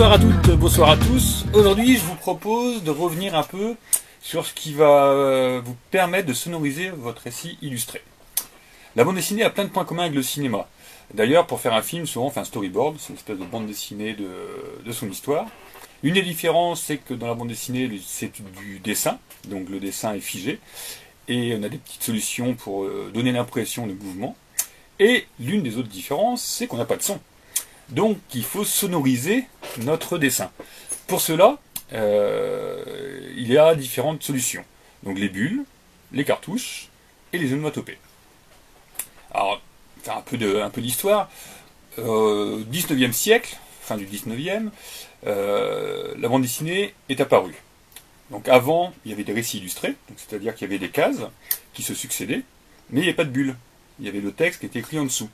Bonsoir à toutes, bonsoir à tous. Aujourd'hui, je vous propose de revenir un peu sur ce qui va vous permettre de sonoriser votre récit illustré. La bande dessinée a plein de points communs avec le cinéma. D'ailleurs, pour faire un film, souvent on fait un storyboard, c'est une espèce de bande dessinée de son histoire. Une des différences, c'est que dans la bande dessinée, c'est du dessin, donc le dessin est figé, et on a des petites solutions pour donner l'impression de mouvement. Et l'une des autres différences, c'est qu'on n'a pas de son. Donc il faut sonoriser notre dessin. Pour cela, il y a différentes solutions. Donc les bulles, les cartouches et les onomatopées. Alors, faire un peu d'histoire. Au 19e siècle, fin du 19e, la bande dessinée est apparue. Donc avant, il y avait des récits illustrés, c'est-à-dire qu'il y avait des cases qui se succédaient, mais il n'y avait pas de bulles. Il y avait le texte qui était écrit en dessous.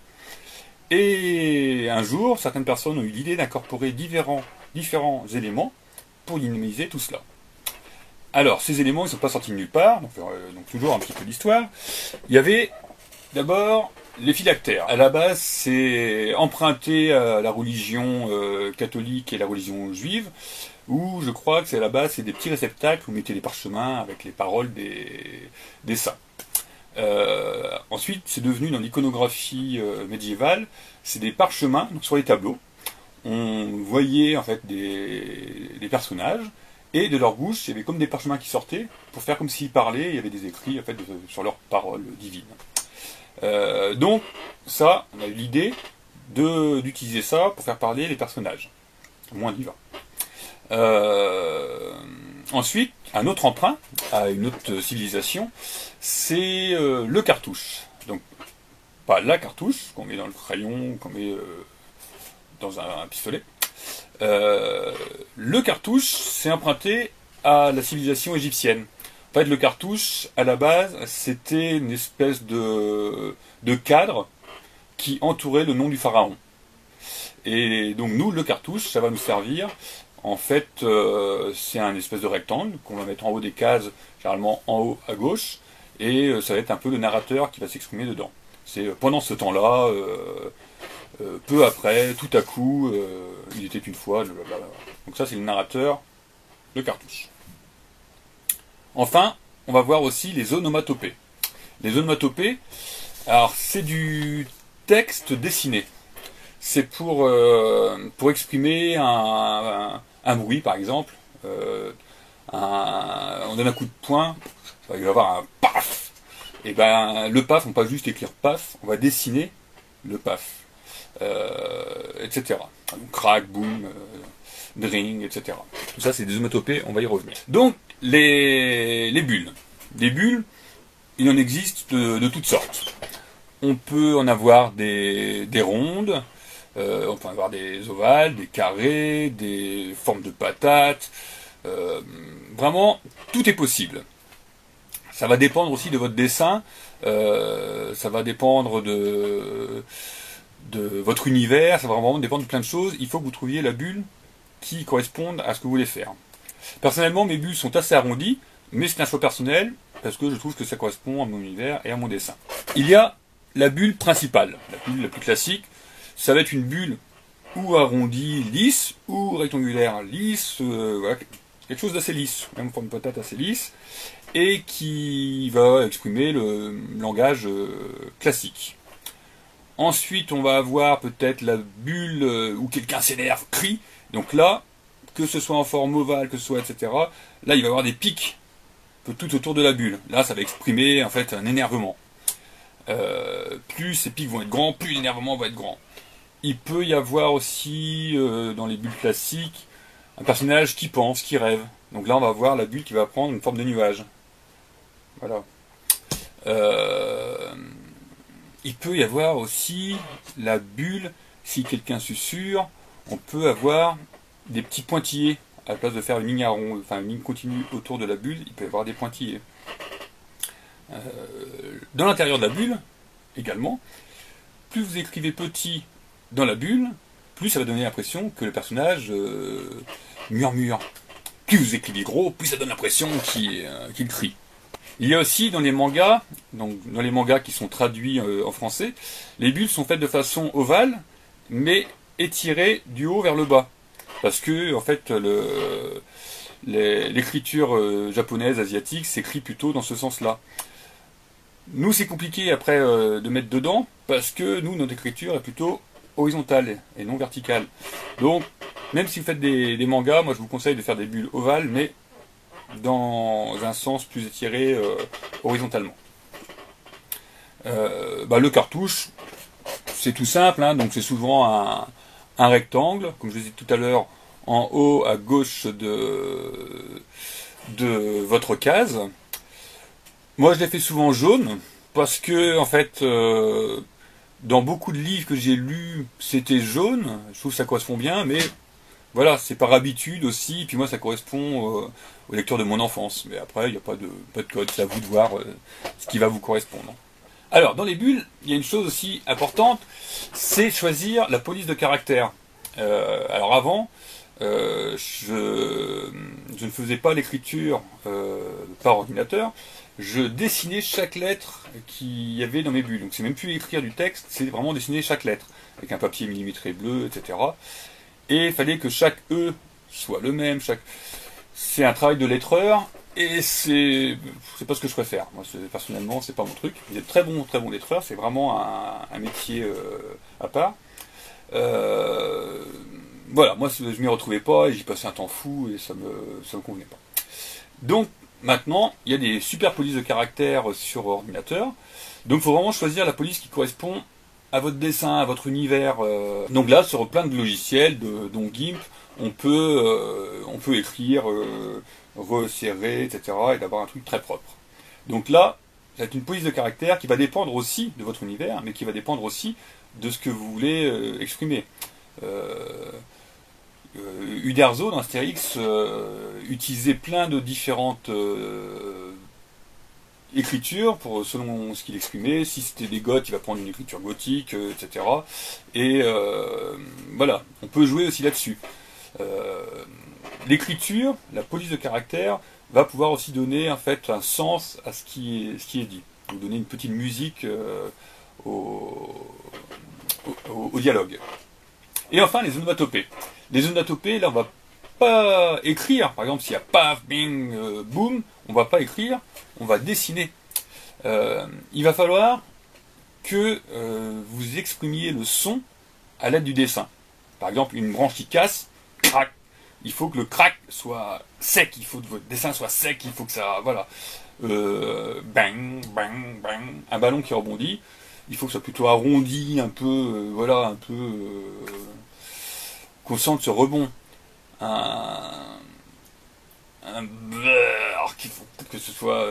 Et un jour, certaines personnes ont eu l'idée d'incorporer différents éléments pour dynamiser tout cela. Alors, ces éléments, ils ne sont pas sortis de nulle part, donc toujours un petit peu d'histoire. Il y avait d'abord les phylactères. À la base, c'est emprunté à la religion catholique et la religion juive, où je crois que c'est à la base, c'est des petits réceptacles où on mettait les parchemins avec les paroles des saints. Ensuite, c'est devenu dans l'iconographie médiévale, c'est des parchemins donc sur les tableaux. On voyait en fait des personnages et de leur bouche, il y avait comme des parchemins qui sortaient pour faire comme s'ils parlaient. Il y avait des écrits en fait sur leurs paroles divines. Donc ça, on a eu l'idée d'utiliser ça pour faire parler les personnages. Au moins on y va. Ensuite, un autre emprunt à une autre civilisation, c'est le cartouche. Donc, pas la cartouche qu'on met dans le crayon, qu'on met dans un pistolet. Le cartouche, c'est emprunté à la civilisation égyptienne. En fait, le cartouche, à la base, c'était une espèce de cadre qui entourait le nom du pharaon. Et donc, nous, le cartouche, ça va nous servir. En fait, c'est un espèce de rectangle qu'on va mettre en haut des cases, généralement en haut à gauche, et ça va être un peu le narrateur qui va s'exprimer dedans. C'est pendant ce temps-là, peu après, tout à coup, il était une fois, blablabla. Donc ça c'est le narrateur, le cartouche. Enfin, on va voir aussi les onomatopées. Les onomatopées, alors c'est du texte dessiné. C'est pour exprimer un bruit, par exemple. On donne un coup de poing, il va y avoir un paf. Et ben le paf, on ne va pas juste écrire paf, on va dessiner le paf, etc. Donc, crack, boom, dring, etc. Tout ça, c'est des onomatopées, on va y revenir. Donc les bulles. Les bulles, il en existe de toutes sortes. On peut en avoir des rondes. On peut avoir des ovales, des carrés, des formes de patates. Vraiment, tout est possible. Ça va dépendre aussi de votre dessin. Ça va dépendre de votre univers. Ça va vraiment dépendre de plein de choses. Il faut que vous trouviez la bulle qui corresponde à ce que vous voulez faire. Personnellement, mes bulles sont assez arrondies, mais c'est un choix personnel parce que je trouve que ça correspond à mon univers et à mon dessin. Il y a la bulle principale, la bulle la plus classique. Ça va être une bulle ou arrondie, lisse, ou rectangulaire, lisse, voilà, quelque chose d'assez lisse, même en forme de patate assez lisse, et qui va exprimer le langage classique. Ensuite, on va avoir peut-être la bulle où quelqu'un s'énerve, crie. Donc là, que ce soit en forme ovale, que ce soit etc., là il va y avoir des pics tout autour de la bulle. Là, ça va exprimer en fait un énervement. Plus ces pics vont être grands, plus l'énervement va être grand. Il peut y avoir aussi, dans les bulles classiques, un personnage qui pense, qui rêve. Donc là, on va voir la bulle qui va prendre une forme de nuage. Voilà. Il peut y avoir aussi la bulle, si quelqu'un susurre, on peut avoir des petits pointillés. À la place de faire une ligne enfin une ligne continue autour de la bulle, il peut y avoir des pointillés. Dans l'intérieur de la bulle, également, plus vous écrivez petit dans la bulle, plus ça va donner l'impression que le personnage murmure. Plus vous écrivez gros, plus ça donne l'impression qu'il crie. Il y a aussi dans les mangas, donc dans les mangas qui sont traduits en français, les bulles sont faites de façon ovale, mais étirées du haut vers le bas. parce que en fait l'écriture japonaise, asiatique, s'écrit plutôt dans ce sens-là. Nous, c'est compliqué après de mettre dedans, parce que nous, notre écriture est plutôt horizontale et non verticale. Donc, même si vous faites des mangas, moi je vous conseille de faire des bulles ovales, mais dans un sens plus étiré horizontalement. Le cartouche, c'est tout simple, hein, donc c'est souvent un rectangle, comme je vous ai dit tout à l'heure, en haut à gauche de votre case. Moi je l'ai fait souvent jaune, parce que en fait, dans beaucoup de livres que j'ai lus, c'était jaune, je trouve que ça correspond bien, mais voilà, c'est par habitude aussi, et puis moi ça correspond aux lecteurs de mon enfance, mais après il n'y a pas de code, c'est à vous de voir ce qui va vous correspondre. Alors, dans les bulles, il y a une chose aussi importante, c'est choisir la police de caractère. Alors avant, je ne faisais pas l'écriture par ordinateur, je dessinais chaque lettre qu'il y avait dans mes bulles. Donc c'est même plus écrire du texte, c'est vraiment dessiner chaque lettre, avec un papier millimétré bleu, etc. Et il fallait que chaque E soit le même, c'est un travail de lettreur, et c'est pas ce que je préfère. Moi, personnellement, c'est pas mon truc. Il y a de très bons lettreurs, c'est vraiment un métier à part. Voilà, moi je m'y retrouvais pas, et j'y passais un temps fou, et ça me convenait pas. Donc, maintenant, il y a des super polices de caractère sur ordinateur. Donc il faut vraiment choisir la police qui correspond à votre dessin, à votre univers. Donc là, sur plein de logiciels, dont GIMP, on peut écrire, resserrer, etc. et d'avoir un truc très propre. Donc là, c'est une police de caractère qui va dépendre aussi de votre univers, mais qui va dépendre aussi de ce que vous voulez exprimer. Uderzo dans Astérix utilisait plein de différentes écritures selon ce qu'il exprimait. Si c'était des goths, il va prendre une écriture gothique, etc. Et voilà, on peut jouer aussi là-dessus. L'écriture, la police de caractère, va pouvoir aussi donner en fait un sens à ce qui est dit. Vous donner une petite musique au dialogue. Et enfin, les onomatopées. Les onomatopées, là, on va pas écrire. Par exemple, s'il y a paf, bing, boum, on va pas écrire, on va dessiner. Il va falloir que vous exprimiez le son à l'aide du dessin. Par exemple, une branche qui casse, crac. Il faut que le crack soit sec, il faut que votre dessin soit sec, il faut que ça, voilà. Bang, bang, bang. Un ballon qui rebondit, il faut que ce soit plutôt arrondi, un peu, voilà, un peu qu'on sente ce rebond. Un beurre, qu'il faut peut-être que ce soit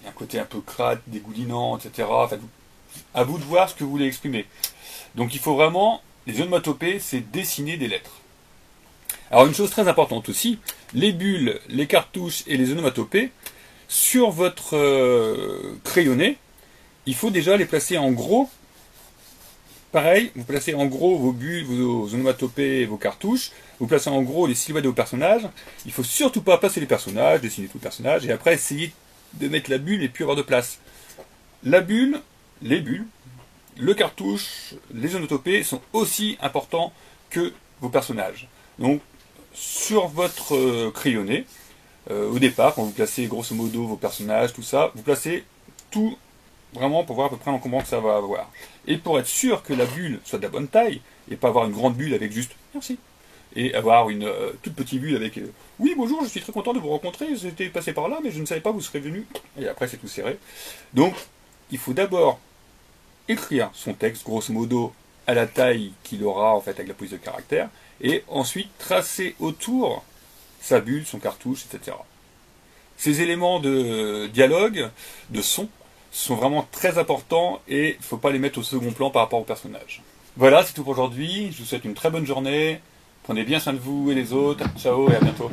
un côté un peu crade, dégoulinant, etc. Enfin, à vous de voir ce que vous voulez exprimer. Donc il faut vraiment, les onomatopées, c'est dessiner des lettres. Alors une chose très importante aussi, les bulles, les cartouches et les onomatopées, sur votre crayonné, il faut déjà les placer en gros. Pareil, vous placez en gros vos bulles, vos onomatopées et vos cartouches, vous placez en gros les silhouettes de vos personnages. Il ne faut surtout pas placer les personnages, dessiner tout le personnage, et après essayer de mettre la bulle et puis avoir de place. La bulle, les bulles, le cartouche, les onomatopées sont aussi importants que vos personnages. Donc, sur votre crayonné, au départ, quand vous placez grosso modo vos personnages, tout ça, vous placez tout vraiment pour voir à peu près l'encombrement que ça va avoir. Et pour être sûr que la bulle soit de la bonne taille, et pas avoir une grande bulle avec juste « merci », et avoir une toute petite bulle avec « oui, bonjour, je suis très content de vous rencontrer, j'étais passé par là, mais je ne savais pas que vous serez venu », et après c'est tout serré. Donc, il faut d'abord écrire son texte, grosso modo, à la taille qu'il aura en fait avec la police de caractère, et ensuite tracer autour sa bulle, son cartouche, etc. Ces éléments de dialogue, de son, sont vraiment très importants et il ne faut pas les mettre au second plan par rapport au personnage. Voilà, c'est tout pour aujourd'hui. Je vous souhaite une très bonne journée. Prenez bien soin de vous et les autres. Ciao et à bientôt.